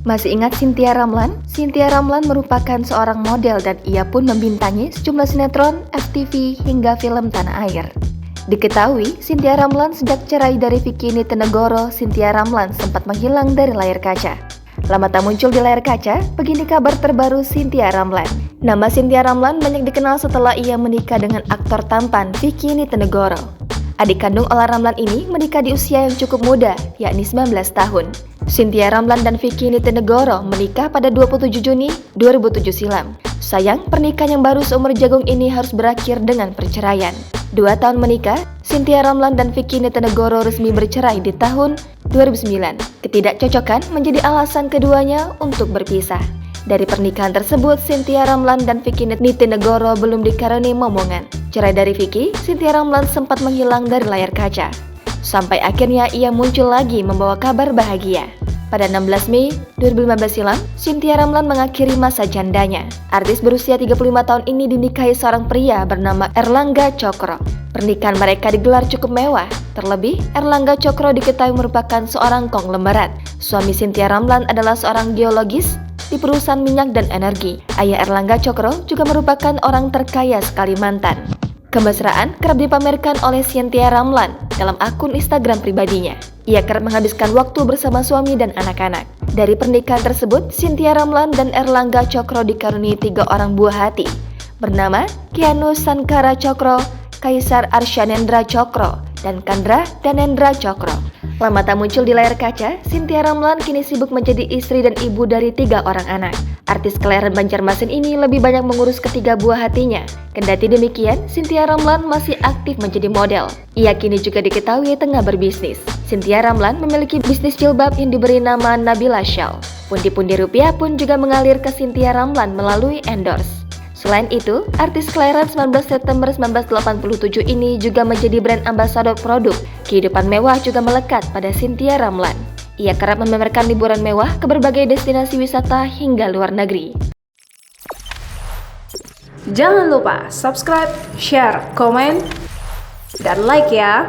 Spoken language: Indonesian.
Masih ingat Cynthia Ramlan? Cynthia Ramlan merupakan seorang model dan ia pun membintangi sejumlah sinetron, FTV, hingga film tanah air. Diketahui, Cynthia Ramlan sejak cerai dari Vicky Nitinegoro, Cynthia Ramlan sempat menghilang dari layar kaca. Lama tak muncul di layar kaca, begini kabar terbaru Cynthia Ramlan. Nama Cynthia Ramlan banyak dikenal setelah ia menikah dengan aktor tampan Vicky Nitinegoro. Adik kandung Olla Ramlan ini menikah di usia yang cukup muda, yakni 19 tahun. Cynthia Ramlan dan Vicky Nitinegoro menikah pada 27 Juni 2007 silam. Sayang, pernikahan yang baru seumur jagung ini harus berakhir dengan perceraian. 2 tahun menikah, Cynthia Ramlan dan Vicky Nitinegoro resmi bercerai di tahun 2009. Ketidakcocokan menjadi alasan keduanya untuk berpisah. Dari pernikahan tersebut, Cynthia Ramlan dan Vicky Nitinegoro belum dikaruniai momongan. Cerai dari Vicky, Cynthia Ramlan sempat menghilang dari layar kaca. Sampai akhirnya ia muncul lagi membawa kabar bahagia. Pada 16 Mei 2015 silam, Cynthia Ramlan mengakhiri masa jandanya. Artis berusia 35 tahun ini dinikahi seorang pria bernama Erlangga Cokro. Pernikahan mereka digelar cukup mewah. Terlebih, Erlangga Cokro diketahui merupakan seorang konglomerat. Suami Cynthia Ramlan adalah seorang geologis di perusahaan minyak dan energi. Ayah Erlangga Cokro juga merupakan orang terkaya Kalimantan. Kemesraan kerap dipamerkan oleh Cynthia Ramlan dalam akun Instagram pribadinya. Ia kerap menghabiskan waktu bersama suami dan anak-anak. Dari pernikahan tersebut, Cynthia Ramlan dan Erlangga Cokro dikaruniai 3 orang buah hati, bernama Kianu Sankara Cokro, Kaisar Arsyanendra Cokro, dan Kandra Danendra Cokro. Lama tak muncul di layar kaca, Cynthia Ramlan kini sibuk menjadi istri dan ibu dari 3 orang anak. Artis kelahiran Banjarmasin ini lebih banyak mengurus ketiga buah hatinya. Kendati demikian, Cynthia Ramlan masih aktif menjadi model. Ia kini juga diketahui tengah berbisnis. Cynthia Ramlan memiliki bisnis jilbab yang diberi nama Nabila Shawl. Pundi-pundi rupiah pun juga mengalir ke Cynthia Ramlan melalui endorse. Selain itu, artis kelahiran 19 September 1987 ini juga menjadi brand ambasador produk. Kehidupan mewah juga melekat pada Cynthia Ramlan. Ia kerap memamerkan liburan mewah ke berbagai destinasi wisata hingga luar negeri. Jangan lupa subscribe, share, komen, dan like ya!